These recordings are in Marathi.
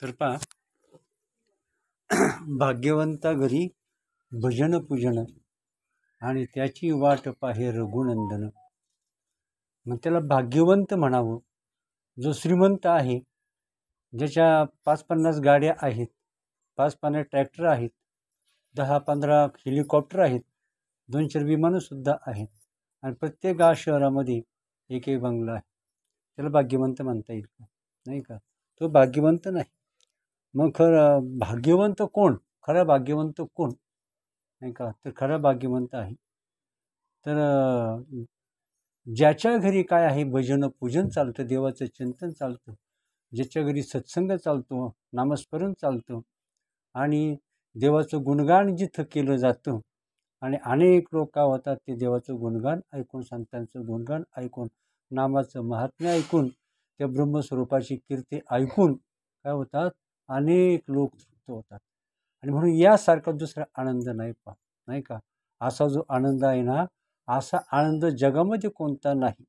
तर पहा, भाग्यवंता घरी भजन पूजन आणि त्याची वाट पाहे रघुनंदन. मग त्याला भाग्यवंत म्हणावं. जो श्रीमंत आहे, ज्याच्या 5-50 गाड्या आहेत, 5-50 ट्रॅक्टर आहेत, 10-15 हेलिकॉप्टर आहेत, 2-4 विमानंसुद्धा आहेत आणि प्रत्येक गाव शहरामध्ये एक एक बंगला आहे. त्याला भाग्यवंत म्हणता येईल का? नाही का? तो भाग्यवंत नाही. मग खरं भाग्यवंत कोण? खरा भाग्यवंत कोण? नाही का? तर खरा भाग्यवंत आहे तर ज्याच्या घरी काय आहे, भजन पूजन चालतं, देवाचं चिंतन चालतं, ज्याच्या घरी सत्संग चालतो, नामस्मरण चालतं आणि देवाचं गुणगान जिथं केलं जातं आणि अनेक लोक काय होतात, ते देवाचं गुणगान ऐकून, संतांचं गुणगान ऐकून, नामाचं महात्म्य ऐकून, त्या ब्रह्मस्वरूपाची कीर्ती ऐकून काय होतात, अनेक लोक तृप्त होतात. आणि म्हणून यासारखा दुसरा आनंद नाही नाही का? असा जो आनंद आहे ना, असा आनंद जगामध्ये कोणता नाही.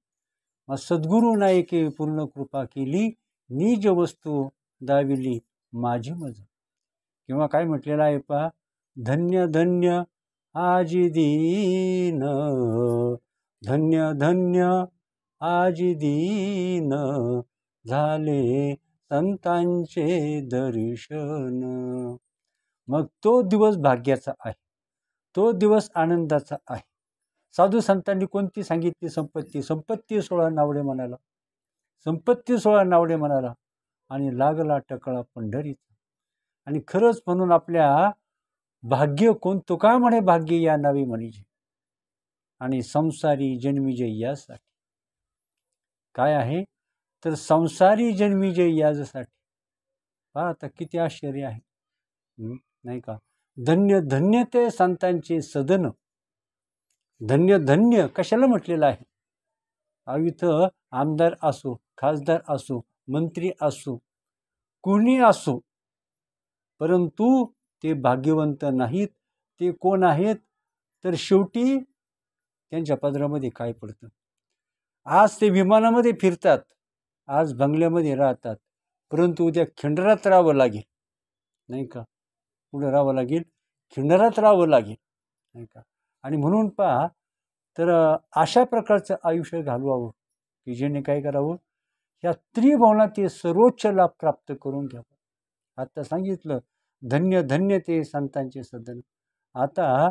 मग सद्गुरू नायके पूर्ण कृपा केली, निज वस्तू दाविली माझी मज. किंवा काय म्हटलेलं आहे पहा, धन्य धन्य आजी दीन, धन्य धन्य आजी दीन, झाले संतांचे दर्शन. मग तो दिवस भाग्याचा आहे, तो दिवस आनंदाचा आहे. साधू संतांनी कोणती सांगितली संपत्ती? संपत्ती 16 नावडे म्हणाला, संपत्ती 16 नावडे म्हणाला आणि लागला टकळा पंढरीचा. आणि खरंच म्हणून आपल्या भाग्य कोणतं काय म्हणे, भाग्य या नावे म्हणजे आणि संसारी जन्मीजे यासाठी. काय आहे तर संसारी जन्मीजे यासाठी. पहा आता किती आश्चर्य आहे, नाही का? धन्य धन्य ते संतांचे सदन. धन्य धन्य कशाला म्हटलेलं आहे? इथं आमदार असो, खासदार असो, मंत्री असो, कुणी असो, परंतु ते भाग्यवंत नाहीत. ते कोण आहेत? तर शेवटी त्यांच्या पदरामध्ये काय पडतं? आज ते विमानामध्ये फिरतात, आज बंगल्यामध्ये राहतात, परंतु उद्या खिंडरात राहावं लागेल, नाही का? पुढे राहावं लागेल, खिंडरात राहावं लागेल, नाही का? आणि म्हणून पहा, तर अशा प्रकारचं आयुष्य घालवावं की जेणे काय करावं, या त्रिभुवनात ते सर्वोच्च लाभ प्राप्त करून घ्यावं. आता सांगितलं धन्य धन्य ते संतांचे सदन. आता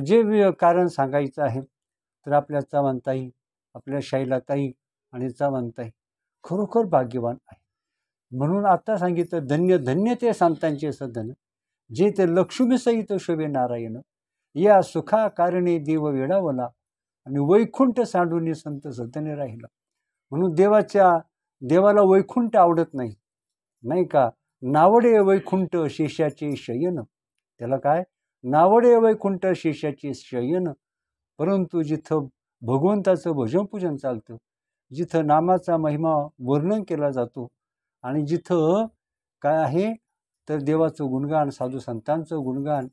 जे कारण सांगायचं आहे, तर आपल्या चव्हाणताई, आपल्या शैलाताई आणि चव्हाणताई खरोखर भाग्यवान आहे. म्हणून आता सांगितलं धन्य धन्य ते संतांचे सदन, जे ते लक्ष्मी सहित शोभे नारायण, या सुखा कारणे देव वेडावला आणि वैकुंठ सांडून संत सदने राहिला. म्हणून देवाला वैकुंठ आवडत नाही, नाही का? नावडे वैकुंठ शेषाचे शयन. त्याला काय? नावडे वैकुंठ शेषाचे शयन. परंतु जिथं भगवंताचं भजन पूजन चालतं, जिथं नामाचा महिमा वर्णन केला जातो आणि जिथं काय आहे तर देवाचं गुणगान, साधू संतांचं गुणगान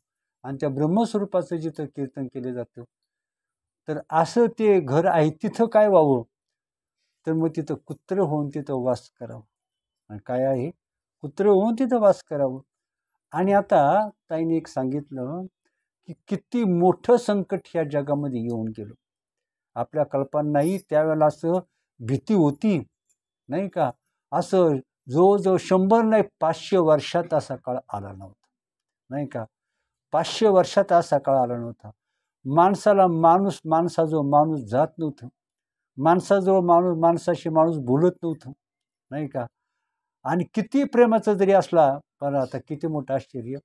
आणि त्या ब्रह्मस्वरूपाचं जिथं कीर्तन केलं जातं, तर असं ते घर आहे. तिथं काय व्हावं? तर मग तिथं कुत्र होऊन तिथं वास करावं. आणि काय आहे? कुत्र होऊन तिथं वास करावं. आणि आता ताईने एक सांगितलं की किती मोठं संकट ह्या जगामध्ये येऊन गेलं. आपल्या कल्पनाही त्यावेळेला असं भीती होती, नाही का? असं जवळजवळ 100 नाही 500 वर्षात असा काळ आला नव्हता, नाही का? 500 वर्षात असा काळ आला नव्हता. माणसाला माणसाजवळ माणूस जात नव्हतं, माणसाजवळ माणसाशी माणूस बोलत नव्हतं, नाही का? आणि किती प्रेमाचा जरी असला, पण आता किती मोठं आश्चर्य,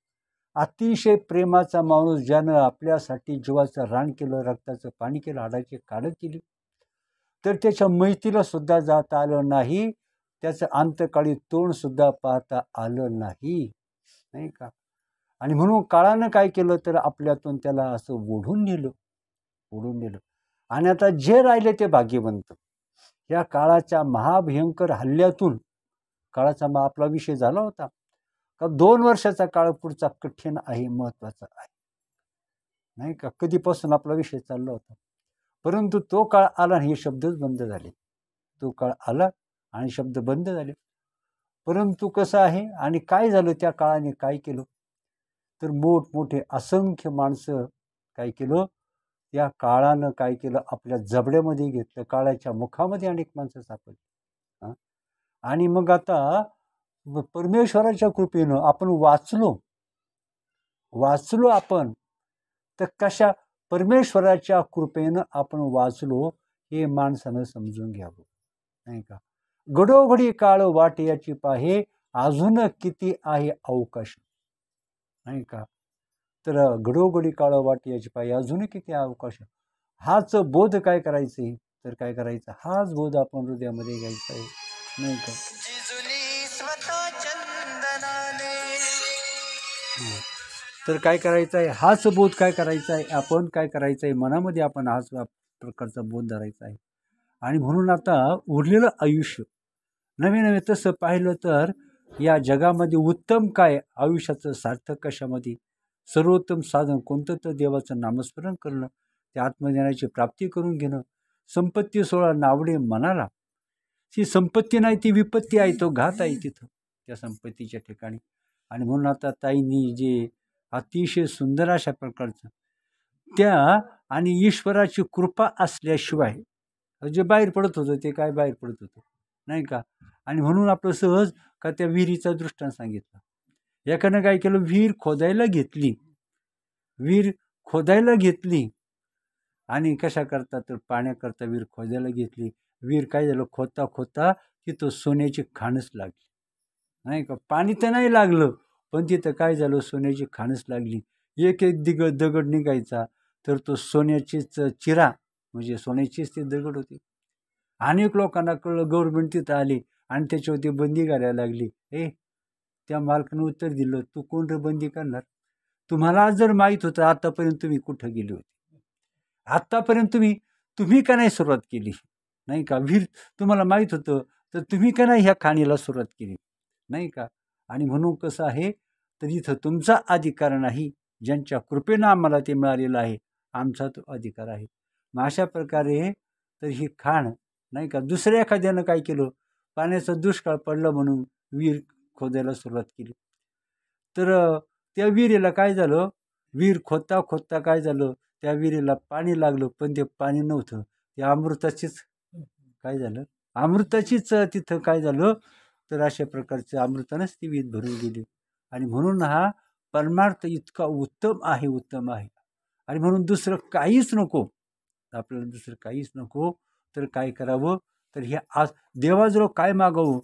अतिशय प्रेमाचा माणूस ज्यानं आपल्यासाठी जीवाचं रान केलं, रक्ताचं पाणी केलं, हाडाची काढ केली, तर त्याच्या मैतीला सुद्धा जाता आलं नाही, त्याचं अंतकाळी तोंड सुद्धा पाहता आलं नाही, नाही का? आणि म्हणून काळानं काय केलं तर आपल्यातून त्याला असं ओढून नेलं. आणि आता जे राहिले ते भाग्यवंत. या काळाच्या महाभयंकर हल्ल्यातून, काळाचा आपला विषय झाला होता का 2 वर्षाचा काळ पुढचा कठीण आहे, महत्वाचा आहे, नाही का? कधीपासून आपला विषय चालला होता, परंतु तो काळ आला आणि हे शब्दच बंद झाले. तो काळ आला आणि शब्द बंद झाले. परंतु कसं आहे आणि काय झालं त्या काळाने काय केलं, तर मोठमोठे असंख्य माणसं काय केलं, त्या काळानं काय केलं, आपल्या जबड्यामध्ये घेतलं, काळाच्या मुखामध्ये अनेक माणसं सापडली. आणि मग आता परमेश्वराच्या कृपेनं आपण वाचलो आपण, तर कशा परमेश्वराच्या कृपेनं आपण वाचलो हे माणसानं समजून घ्यावं, नाही का. घडोघडी काळ वाट याची पाहे, अजून किती आहे अवकाश, नाही का. तर घडोघडी काळ वाट याची पाहे, अजून किती अवकाश. हाच बोध काय करायचे, तर काय करायचं, हाच बोध आपण हृदयामध्ये घ्यायचा आहे, नाही का. तर काय करायचं आहे, हाच बोध काय करायचा आहे, आपण काय करायचं आहे, मनामध्ये आपण हाच प्रकारचा बोध धरायचा आहे. आणि म्हणून आता उरलेलं आयुष्य नवे नवे तसं पाहिलं तर या जगामध्ये उत्तम काय, आयुष्याचं सार्थक कशामध्ये, सर्वोत्तम साधन कोणतं, तर देवाचं नामस्मरण करणं, त्या आत्मज्ञानाची प्राप्ती करून घेणं. संपत्ती सोळा नावडे मनाला, ही संपत्ती नाही ती विपत्ती आहे, तो घात आहे तिथं त्या संपत्तीच्या ठिकाणी. आणि म्हणून आता ताईंनी जे अतिशय सुंदर अशा प्रकारचं त्या आणि ईश्वराची कृपा असल्याशिवाय जे बाहेर पडत होतं ते काय बाहेर पडत होतं, नाही का. आणि म्हणून आपलं सहज का त्या विहिरीचा दृष्टांत सांगितला. एकानं काय केलं, विहीर खोदायला घेतली आणि कशा करता, तर पाण्याकरता विहीर खोदायला घेतली. विहीर काय झालं, खोदता तिथं सोन्याची खाणच लागली, नाही का. पाणी तर नाही लागलं, पण तिथं काय झालं, सोन्याची खाणच लागली. एक दगड निघायचा तर तो सोन्याचीच चिरा, म्हणजे सोन्याचीच ते दगड होते. अनेक लोकांना कळलं, गव्हर्नमेंट तिथं आली आणि त्याच्यावरती बंदी घालायला लागली. त्या मालकानं उत्तर दिलं, तू कोण रे बंदी करणार, तुम्हाला जर माहीत होतं आतापर्यंत तुम्ही कुठं गेले होते, आत्तापर्यंत तुम्ही का नाही सुरुवात केली, नाही का. विहीर तुम्हाला माहीत होतं तर तुम्ही का नाही ह्या खाणीला सुरुवात केली, नाही का. आणि म्हणून कसं आहे, तर इथं तुमचा अधिकार नाही, ज्यांच्या कृपेनं आम्हाला ते मिळालेलं आहे, आमचा तो अधिकार आहे. मग अशा प्रकारे तर ही खाण, नाही का. दुसऱ्या एखाद्यानं काय केलं, पाण्याचा दुष्काळ पडला म्हणून विहीर खोदायला सुरुवात केली, तर त्या विहिरीला काय झालं, विहीर खोदता काय झालं, त्या विहिरीला पाणी लागलं, पण ते पाणी नव्हतं, ते अमृताचीच काय झालं, अमृताचीच तिथं काय झालं, तर अशा प्रकारचं अमृतानंच ती विहीर भरून गेली. आणि म्हणून हा परमार्थ इतका उत्तम आहे. आणि म्हणून दुसरं काहीच नको आपल्याला, दुसरं काहीच नको. तर काय करावं, तर हे आज देवाजवळ काय मागावं,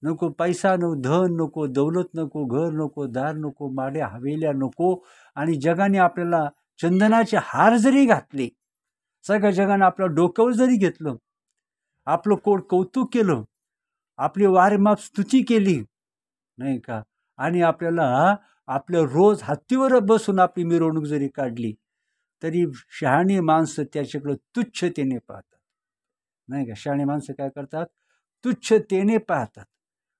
नको पैसा, धन नको, दौलत नको, घर नको, दार नको, माड्या हवेल्या नको. आणि जगाने आपल्याला चंदनाचे हार जरी घातले, सगळ्या जगाने आपल्या डोक्यावर जरी घेतलं, आपलं कौतुक केलं, आपली वारेमाप स्तुती केली, नाही का. आणि आपल्याला आपलं रोज हत्तीवर बसून आपली मिरवणूक जरी काढली, तरी शहाणी माणसं त्याच्याकडं तुच्छतेने पाहतात, नाही का. शहाणी माणसं काय करतात, तुच्छतेने पाहतात.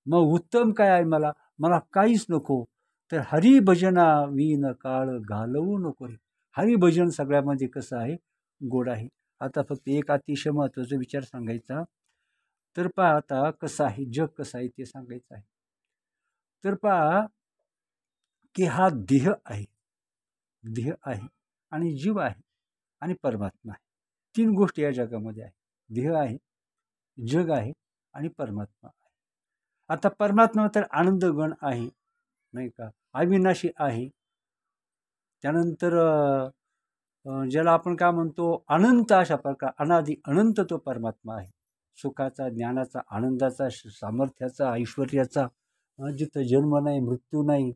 मग उत्तम काय आहे, मला काहीच नको, तर हरिभजना विन काळ घालवू नको रे. हरिभजन सगळ्यामध्ये कसं आहे, गोड आहे. आता फक्त एक अतिशय महत्त्वाचा विचार सांगायचा, तर पहा आता कसं आहे, जग कसं आहे ते सांगायचं आहे. तर पहा की हा देह आहे आणि जीव आहे आणि परमात्मा आहे. 3 गोष्टी या जगामध्ये आहे. देह आहे, जग आहे आणि परमात्मा आहे. आता परमात्मा तर आनंदगण आहे, नाही का, अविनाशी आहे. त्यानंतर ज्याला आपण काय म्हणतो, अनंत अशा प्रकार, अनादि अनंत तो परमात्मा आहे. सुखाचा, ज्ञानाचा, आनंदाचा, सामर्थ्याचा, ऐश्वर्याचा, जिथं जन्म नाही, मृत्यू नाही,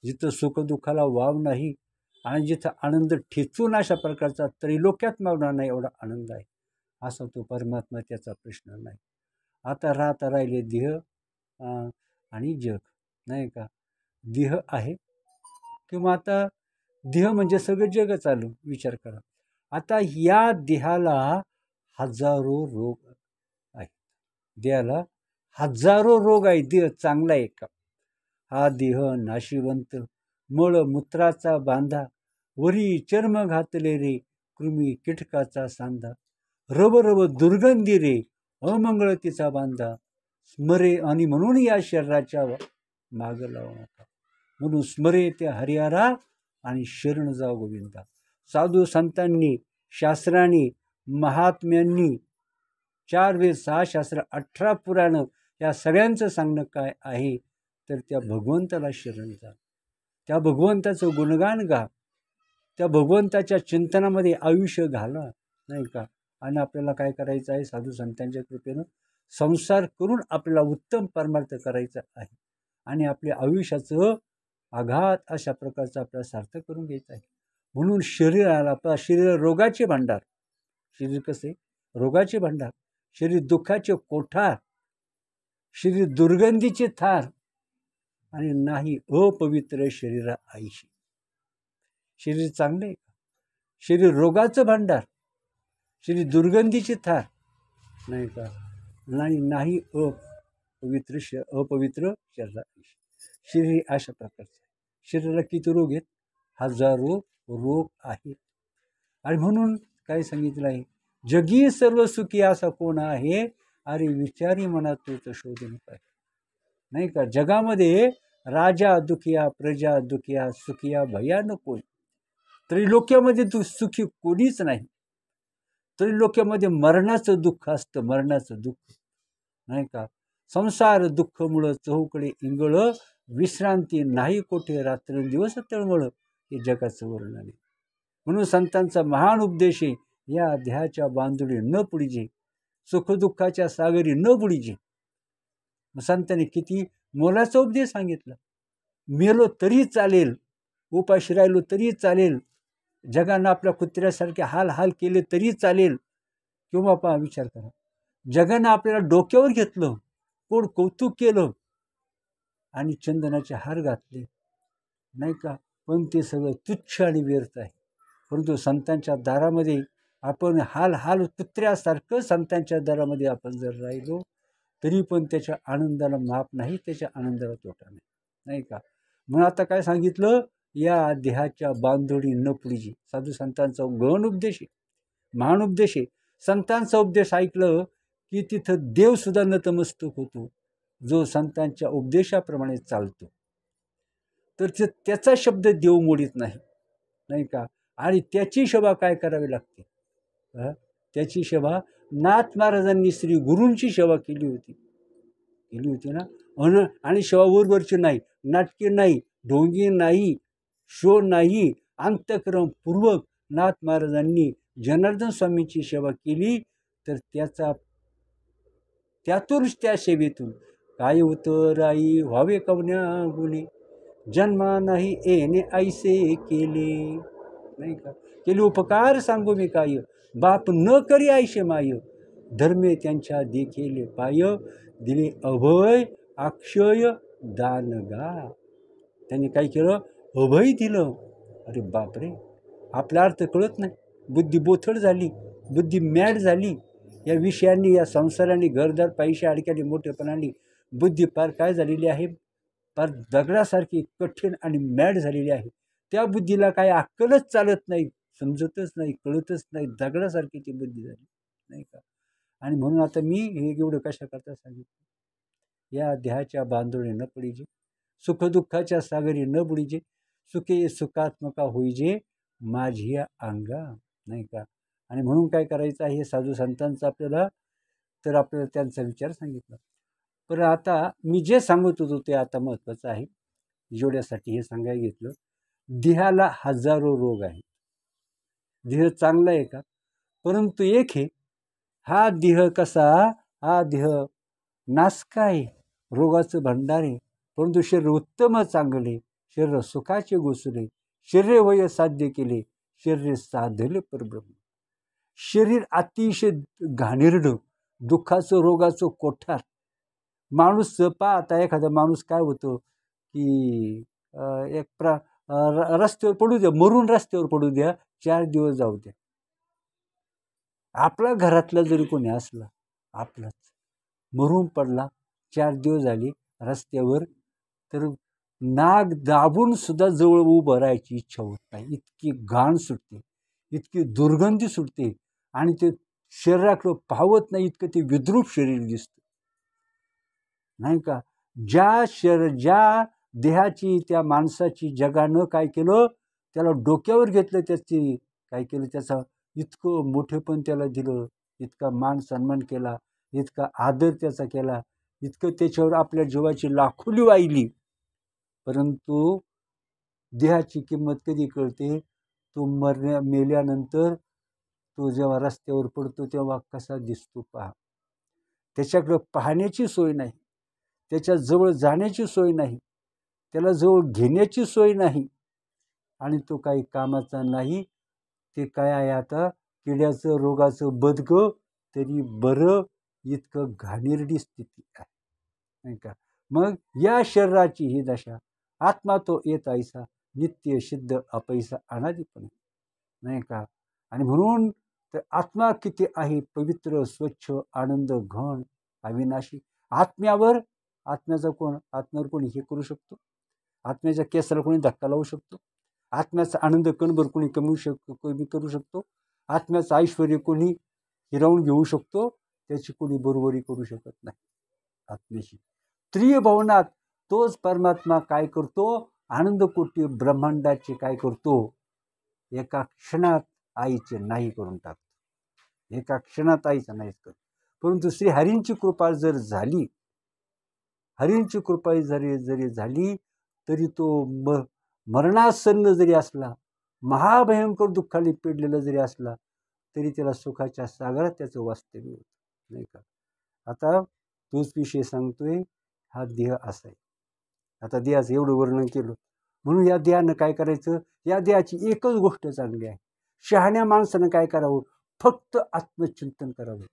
जिथं सुखदुःखाला वाव नाही, आणि जिथं आनंद ठेचून अशा प्रकारचा त्रैलोक्यात मावणार नाही एवढा आनंद आहे. असा तो परमात्मा, त्याचा प्रश्न नाही. आता राहिले देह आणि जग, नाही का. देह आहे किंवा आता देह म्हणजे सगळं जग चालू, विचार करा. आता या देहाला हजारो रोग आहेत, देहाला हजारो रोग आहे. देह चांगला आहे का, हा देह नाशिवंत, मळमूत्राचा बांधा, वरी चर्म घातले रे, कृमी कीटकाचा सांधा, रव दुर्गंधी रे, अमंगळ तिचा बांधा, स्मरे आणि म्हणून या शरीराच्या माग लावू नका. म्हणून स्मरे ते हरिहरा आणि शरण जाऊ गोविंदा. साधू संतांनी, शास्त्रांनी, महात्म्यांनी 4 वेद, 6 शास्त्र, 18 पुराणं या सगळ्यांचं सांगणं काय आहे तर त्या भगवंताला शरण जा, त्या भगवंताचं गुणगान गा, त्या भगवंताच्या चिंतनामध्ये आयुष्य घाला, नाही का. आणि आपल्याला काय करायचं आहे, साधू संतांच्या कृपेनं संसार करून आपल्याला उत्तम परमार्थ करायचा आहे आणि आपल्या आयुष्याचं आघात अशा प्रकारचं आपल्याला सार्थक करून घ्यायचं आहे. म्हणून शरीराला शरीर रोगाचे भांडार, शरीर कसे रोगाचे भांडार, शरीर दुःखाचे कोठार, शरीर दुर्गंधीचे थार आणि नाही अपवित्र शरीरा आईशी. शरीर चांगले का? शरीर रोगाचं भांडार, शरीर दुर्गंधीचे थार, नाही का. नाही अपवित्र शरीरा आईशी. शरीर अशा प्रकारचं आहे. शरीराला किती रोग आहेत? हजारो रोग आहेत. आणि म्हणून काय सांगितलं आहे, जगी सर्व सुखी असा कोण आहे, अरे विचारी मना तोच शोधून पाहिजे, नाही का. जगामध्ये राजा दुखिया, प्रजा दुखिया, सुखिया भयान कोण. त्रैलोक्यामध्ये सुखी कोणीच नाही. त्रैलोक्यामध्ये मरणाचं दुःख असतं, मरणाचं दुःख, नाही का. संसार दुःखमुळं चहूकडे इंगळ, विश्रांती नाही कोठे रात्रंदिवस तळमळ, हे जगाचं वर्णन आहे. म्हणून संतांचा महान उपदेश आहे, या देहाच्या बांधुडी न पुढीजे, सुखदुःखाच्या सागरी न बुडीजे. संतांनी किती मोलाचा उपदेश सांगितला. मेलो तरी चालेल, उपाशी राहिलो तरी चालेल, जगानं आपल्या कुत्र्यासारखे हाल केले तरी चालेल. किंवा पहा, विचार करा, जगानं आपल्याला डोक्यावर घेतलं, कोण कौतुक केलं आणि चंदनाचे हार घातले, नाही का, पण ते सगळं तुच्छ आणि व्यर्थ आहे. परंतु संतांच्या दारामध्ये आपण हाल कुत्र्यासारखं संतांच्या दारामध्ये आपण जर राहिलो तरी पण त्याच्या आनंदाला माप नाही, त्याच्या आनंदाला तोटा नाही, नाही का. म्हणून आता काय सांगितलं, या देहाच्या बांधोडी न पुढीजी. साधू संतांचा गहन उपदेश आहे, महान उपदेश आहे. संतांचा उपदेश ऐकलं की तिथं देवसुद्धा नतमस्तक होतो, जो संतांच्या उपदेशाप्रमाणे चालतो. तर त्याचा शब्द देव मोडीत नाही, नाही का. आणि त्याची सेवा काय करावी लागते, त्याची सेवा नाथ महाराजांनी श्री गुरूंची सेवा केली होती ना. आणि सेवा वरवरची नाही, नाटके नाही, ढोंगी नाही, शो नाही, अंतःकरणपूर्वक नाथ महाराजांनी जनार्दन स्वामींची सेवा केली. तर त्यातूनच त्या सेवेतून काय उतराई व्हावे कवन्या गुणे, जन्मा नाही येणे ऐसे केले, नाही का. केले उपकार सांगू मी काय, बाप न करी ऐशे माय, धर्मे त्यांच्या देखिले पाय, दिले अभय अक्षय दान गा. त्यांनी काय केलं, अभय दिलं. अरे बापरे, आपला अर्थ कळत नाही, बुद्धी बोथड झाली, बुद्धी मॅड झाली. या विषयांनी, या संसाराने, घरदार, पैशा अडक्याने, मोठेपणाने बुद्धी पार काय झालेली आहे, पार दगडासारखी कठीण आणि मॅड झालेली आहे. त्या बुद्धीला काय अक्कलच चालत नाही, समजतच नाही, कळतच नाही, दगडासारखी ती बुद्धी झाली, नाही का. आणि म्हणून आता मी हे एवढं कशा करता सांगितलं, या देहाच्या बांधोडे न पडीजे, सुखदुःखाच्या सागरी न बुडीजे, सुखे सुखात्मका होईजे माझी अंगा, नाही का. आणि म्हणून काय करायचं आहे, साधू संतांचं आपल्याला त्यांचा विचार सांगितला. पण आता मी जे सांगत होतो ते आता महत्त्वाचं आहे, जेवढ्यासाठी हे सांगायला घेतलं. देहाला हजारो रोग आहेत. देह चांगला आहे का, परंतु एक हे, हा देह कसा, हा देह नासका आहे, रोगाचं भांडार आहे. परंतु शरीर उत्तम चांगले, शरीर सुखाचे गोसले, शरीर वय साध्य केले, शरीर साधले परब्रह्म. शरीर अतिशय घाणेरडं, दुःखाचं रोगाचं कोठार. माणूस आता एखादा माणूस काय होतो की रस्त्यावर पडू द्या, मरून रस्त्यावर पडू द्या, 4 दिवस जाऊ द्या, आपला घरातला जरी कोणी असला, आपलाच मरून पडला, 4 दिवस झाले रस्त्यावर, तर नाक दाबून सुद्धा जवळ उभं राहायची इच्छा होत नाही. इतकी घाण सुटते, इतकी दुर्गंधी सुटते आणि ते शरीराकडं पाहत नाही, इतकं ते विद्रूप शरीर दिसतं. नाही का. ज्या देहाची त्या माणसाची जगानं काय केलं, त्याला डोक्यावर घेतलं, त्याची काय केलं, त्याचा इतकं मोठेपण त्याला दिलं, इतका मान सन्मान केला, इतका आदर त्याचा केला, इतकं त्याच्यावर आपल्या जीवाची लाखोली वाहिली. परंतु देहाची किंमत कधी कळते, तो मेल्यानंतर तो जेव्हा रस्त्यावर पडतो तेव्हा कसा दिसतो पहा. त्याच्याकडं पाहण्याची सोय नाही, त्याच्या जवळ जाण्याची सोय नाही, त्याला जवळ घेण्याची सोय नाही, आणि तो काही कामाचा नाही. ते काय आहे आता, किड्याचं रोगाचं बदकं तरी बरं, इतकं घाणेरडी स्थिती आहे, नाही का. मग या शरीराची ही दशा. आत्मा तो येत ऐसा, नित्य सिद्ध अपैसा अनादिपणे, नाही का. आणि म्हणून तर आत्मा किती आहे पवित्र, स्वच्छ, आनंद घन, अविनाशी. आत्म्याचा आत्म्यावर कोणी हे करू शकतो? आत्म्याच्या केसाला कोणी धक्का लावू शकतो? आत्म्याचा आनंद कणभर कोणी कमी करू शकतो? आत्म्याचं ऐश्वर कोणी हिरावून घेऊ शकतो? त्याची कोणी बरोबरी करू शकत नाही आत्म्याशी. त्रिभुवनात तोच परमात्मा काय करतो, आनंद कोटी ब्रह्मांडाचे काय करतो, एका क्षणात आईचे नाही करून टाकतो, एका क्षणात आईचं नाहीच करतो. परंतु श्री हरींची कृपा जर झाली, हरींची कृपा जरी झाली, तरी तो मरणासन्न जरी असला, महाभयंकर दुःखाने पेडलेला जरी असला, तरी त्याला सुखाच्या सागरात त्याचं वास्तव्य होतं, नाही का. आता तोच विषय सांगतोय, हा देह असा आहे. आता देहाचं एवढं वर्णन केलं, म्हणून या देहानं काय करायचं, या देहाची एकच गोष्ट चांगली आहे. शहाण्या माणसानं काय करावं, फक्त आत्मचिंतन करावं,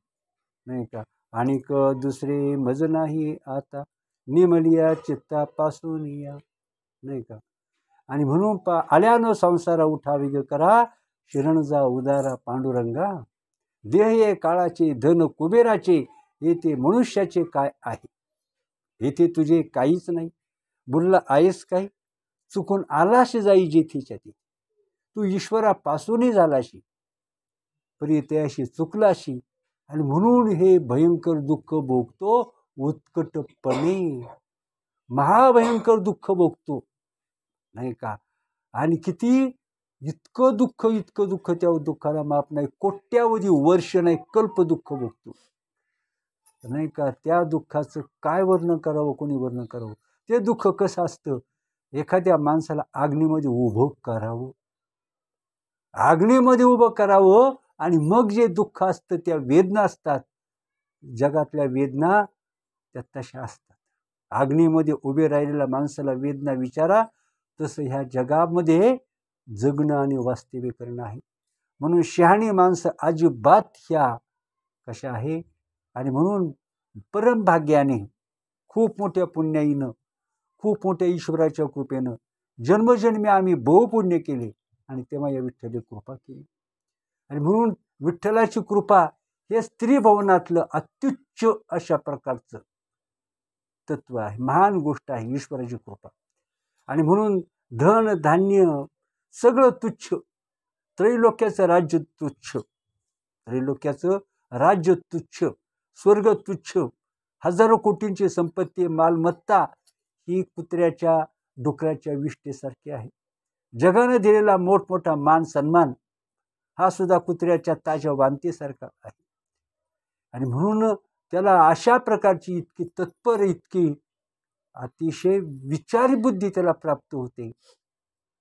नाही का. आणि दुसरे मज नाही आता, निमलिया चित्तापासून या, नाही का. आणि म्हणून आल्यानं संसारा उठावी ग करा, शिरण जा उदारा पांडुरंगा. देह ये काळाचे, धन कुबेराचे, येथे मनुष्याचे काय आहे, येथे तुझे काहीच नाही. बुडला आहेस काय, चुकून आलाशी जाई जेथेच्या ते. तू ईश्वरापासूनही झालाशी, परी त्याशी चुकलाशी. आणि म्हणून हे भयंकर दुःख भोगतो उत्कटपणे, महाभयंकर दुःख भोगतो, नाही का. आणि किती इतकं दुःख त्या दुःखाला माप नाही, कोट्यावधी वर्ष नाही, कल्प दुःख भोगतो, नाही का. त्या दुःखाचं काय वर्णन करावं, कोणी वर्णन करावं. ते दुःख कसं असतं, एखाद्या माणसाला अग्नीमध्ये उभं करावं, अग्नीमध्ये उभं करावं, आणि मग जे दुःख असतं, त्या वेदना असतात, जगातल्या वेदना त्या तशा असतात. अग्नीमध्ये उभे राहिलेल्या माणसाला वेदना विचारा, तसं ह्या जगामध्ये जगणं आणि वास्तव्य करणं आहे. म्हणून शहाणी माणसं अजिबात ह्या कशा आहे. आणि म्हणून परमभाग्याने, खूप मोठ्या पुण्याईनं, खूप मोठ्या ईश्वराच्या कृपेनं जन्मजन्मी आम्ही बहुपुण्य केले, आणि तेव्हा या विठ्ठलाची कृपा केली. आणि म्हणून विठ्ठलाची कृपा हे स्त्रीभवनातलं अत्युच्च अशा प्रकारचं तत्व आहे, महान गोष्ट आहे ईश्वराची कृपा. आणि म्हणून धन धान्य सगळं तुच्छ, त्रैलोक्याचं राज्य तुच्छ, त्रैलोक्याचं राज्य तुच्छ, स्वर्ग तुच्छ, हजारो कोटींची संपत्ती, मालमत्ता ही कुत्र्याच्या डुकराच्या विष्ठेसारखी आहे. जगानं दिलेला मोठमोठा मान सन्मान हा सुद्धा कुत्र्याच्या ताज्या वांतीसारखा आहे. आणि म्हणून त्याला अशा प्रकारची इतकी तत्पर, इतकी अतिशय विचारी बुद्धी त्याला प्राप्त होते,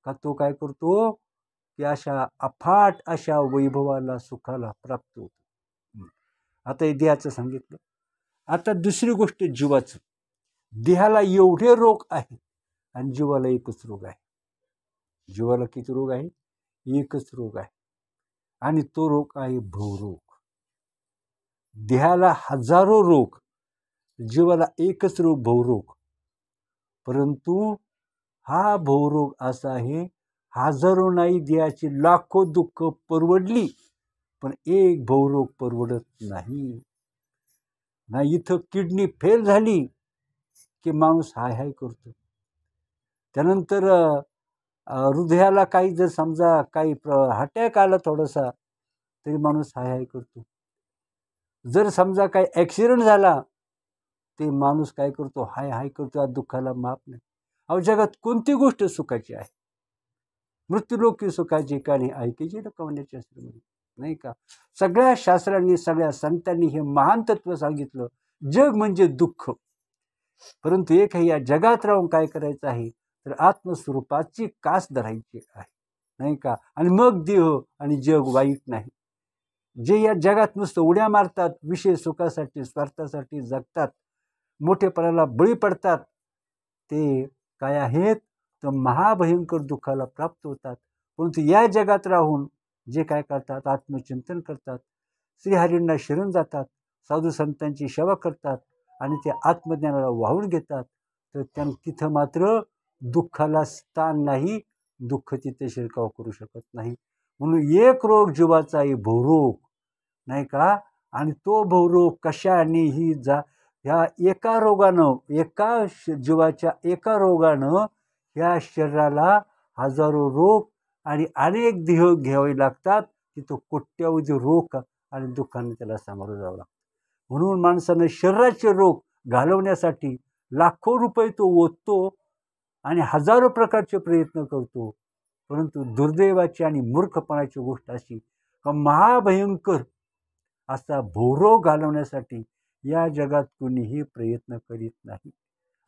का तो काय करतो, की अशा अफाट अशा वैभवाला, सुखाला प्राप्त होतो. आता हे देहाचं सांगितलं. आता दुसरी गोष्ट जीवाचं. देहाला एवढे रोग आहे, आणि जीवाला एकच रोग आहे. जीवाला किती रोग आहे, एकच रोग आहे, आणि तो रोग आहे भवरोग. देहाला हजारो रोग, जीवाला एकच रोग, भवरोग. परंतु हा भवरोग असा आहे, हजारो नाही, देहाची लाखो दुःख परवडली, पण एक भवरोग परवडत नाही. इथं किडनी फेल झाली की माणूस हाय हाय करतो. त्यानंतर हृदयाला काही जर समजा काही अटॅक आला थोडासा, तरी माणूस हाय हाय करतो. जर समजा काही ॲक्सिडेंट झाला, ते माणूस काय करतो, हाय हाय करतो, या दुःखाला माप नाही. अहो जगात कोणती गोष्ट सुखाची आहे? मृत्यूलोकी सुखाची काणी ऐकायची ना कवनाच्या शास्त्रामध्ये, नाही का? सगळ्या शास्त्रांनी, सगळ्या संतांनी हे महान तत्व सांगितलं, जग म्हणजे दुःख. परंतु एक आहे, या जगात राहून काय करायचं आहे, तर आत्मस्वरूपाची कास धरायची आहे, नाही का? आणि मग देह आणि जग वाईट नाही. जे या जगात नुसतं उड्या मारतात, विषय सुखासाठी, स्वार्थासाठी जगतात, मोठेपणाला बळी पडतात, ते काय आहेत, तर महाभयंकर दुःखाला प्राप्त होतात. परंतु या जगात राहून जे काय करतात, आत्मचिंतन करतात, श्रीहरींना शरण जातात, साधू संतांची सेवा करतात आणि ते आत्मज्ञानाला वाहून घेतात, तर तिथं मात्र दुःखाला स्थान नाही, दुःख तिथे शिरकाव करू शकत नाही. म्हणून एक रोग जीवाचा आहे भवरोग, नाही का? आणि तो भवरोग कशानेही ह्या एका रोगानं, एका जीवाच्या एका रोगानं या शरीराला हजारो रोग आणि अनेक देह घ्यावे लागतात. तिथं कोट्यावधी रोग आणि दुःखाने त्याला सामोरं जावं लागतं. म्हणून माणसानं शरीराचे रोग घालवण्यासाठी लाखो रुपये तो ओततो आणि हजारो प्रकारचे प्रयत्न करतो. परंतु दुर्दैवाची आणि मूर्खपणाची गोष्ट अशी का महाभयंकर असा भवरोग घालवण्यासाठी या जगात कोणीही प्रयत्न करीत नाही.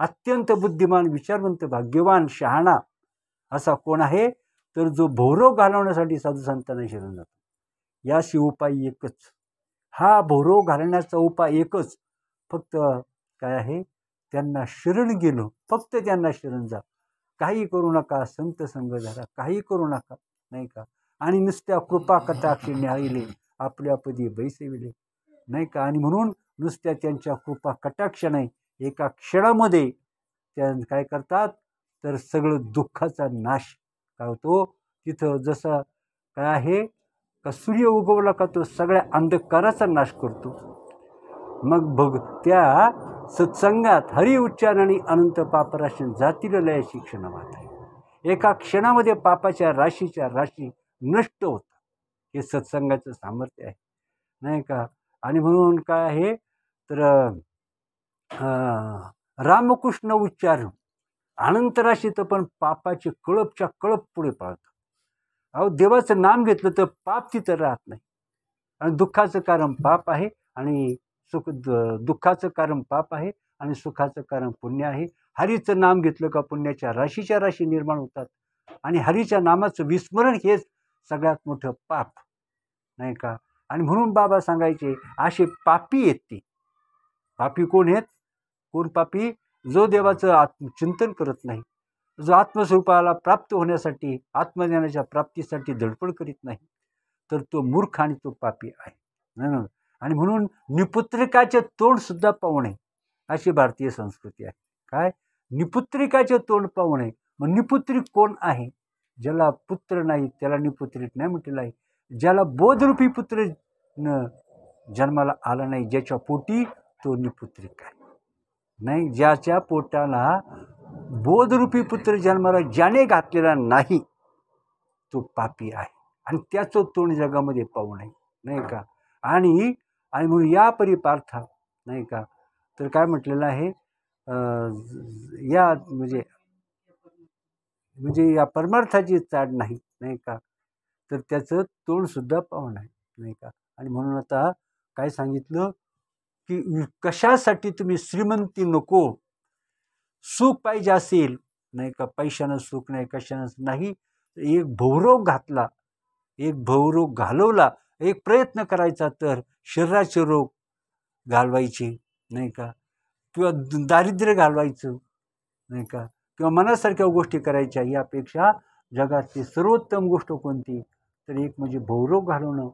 अत्यंत बुद्धिमान, विचारवंत, भाग्यवान, शहाणा असा कोण आहे, तर जो भवरोग घालवण्यासाठी साधू संतांना शरण जातो. याशी उपाय एकच, हा भवरोग घालण्याचा उपाय एकच, फक्त काय आहे, त्यांना शरण गेलो, फक्त त्यांना शरण जा. काही करू नका, संत संग झाला, काही करू नका, नाही का? आणि नुसत्या कृपा कटाक्षी न्यायले आपल्यापदी बैसविले, नाही का? आणि म्हणून नुसत्या त्यांच्या कृपा कटाक्ष नाही, एका क्षणामध्ये त्या काय करतात, तर सगळं दुःखाचा नाश काय होतो. तिथं जसं काय आहे का सूर्य उगवला का तो सगळ्या अंधकाराचा नाश करतो. मग त्या सत्संगात हरी उच्चार आणि अनंत पापराशी जातील लय शिक्षण मात्र, एका क्षणामध्ये पापाच्या राशीच्या राशी नष्ट होतात. हे सत्संगाचं सामर्थ्य आहे, नाही का? आणि म्हणून काय आहे, तर रामकृष्ण उच्चार अनंत राशीत पण पापाचे कळपच्या कळप पुढे पळतात. अहो देवाचं नाम घेतलं तर पाप तिथं राहत नाही. आणि दुःखाचं कारण पाप आहे आणि दुःखाचं कारण पाप आहे आणि सुखाचं कारण पुण्य आहे. हरीचं नाम घेतलं का पुण्याच्या राशीच्या राशी निर्माण होतात आणि हरीच्या नामाचं विस्मरण हेच सगळ्यात मोठं पाप, नाही का? आणि म्हणून बाबा सांगायचे, असे पापी आहेत ती. पापी कोण आहेत? कोण पापी? जो देवाचं चिंतन करत नाही, जो आत्मस्वरूपाला प्राप्त होण्यासाठी, आत्मज्ञानाच्या प्राप्तीसाठी धडपड करीत नाही, तर तो मूर्ख आणि तो पापी आहे. आणि म्हणून निपुत्रिकाचे तोंड सुद्धा पाहू नये, अशी भारतीय संस्कृती आहे. काय? निपुत्रिकाचे तोंड पाहू नये. मग निपुत्रिक कोण आहे? ज्याला पुत्र नाही त्याला निपुत्रिक नाही म्हटलेलं आहे. ज्याला बोधरूपी पुत्र जन्माला आला नाही, ज्याच्या पोटी, तो निपुत्रिक आहे. नाही, ज्याच्या पोटाला बोधरूपी पुत्र जन्माला ज्याने घातलेला नाही, तो पापी आहे आणि त्याचं तोंड जगामध्ये पाहू नये, नाही का? आणि म्हणून या परिपार्था, नाही का, तर काय म्हटलेलं आहे, या म्हणजे या परमार्थाची चाड नाही, नाही का, तर त्याचं तोंड सुद्धा पाहू नये, नाही का? आणि म्हणून आता काय सांगितलं की कशासाठी तुम्ही श्रीमंती नको, सुख पाहिजे असेल, नाही का, पैशानं सुख नाही, कशानं नाही, एक भवरोग घातला, एक भवरोग घालवला, एक प्रयत्न करायचा तर शरीराचे रोग घालवायचे, नाही का, किंवा दारिद्र्य घालवायचं, नाही का, किंवा मनासारख्या गोष्टी करायच्या. यापेक्षा जगातली सर्वोत्तम गोष्ट कोणती, तर एक म्हणजे भवरोग घालवणं.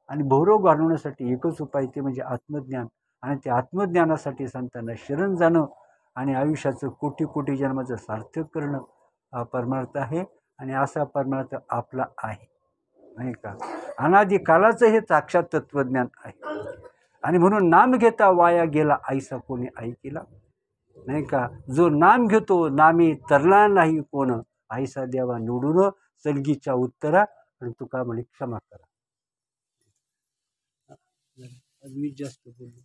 आणि भवरोग घालवण्यासाठी एकच उपाय, ते म्हणजे आत्मज्ञान. आणि ते आत्मज्ञानासाठी संतांना शरण जाणं आणि आयुष्याचं कोटी कोटी जन्माचं सार्थक करणं हा परमार्थ आहे. आणि असा परमार्थ आपला आहे, नाही का? अनादी कालाचं हे साक्षात तत्वज्ञान आहे. आणि म्हणून नाम घेता वाया गेला ऐसा कोणी ऐकिला, नाही का? जो नाम घेतो नामी तरला नाही कोण, ऐसा देवा निवडून सलगीच्या उत्तरा. आणि तुका म्हणे क्षमा करा. मी जास्त बोललो.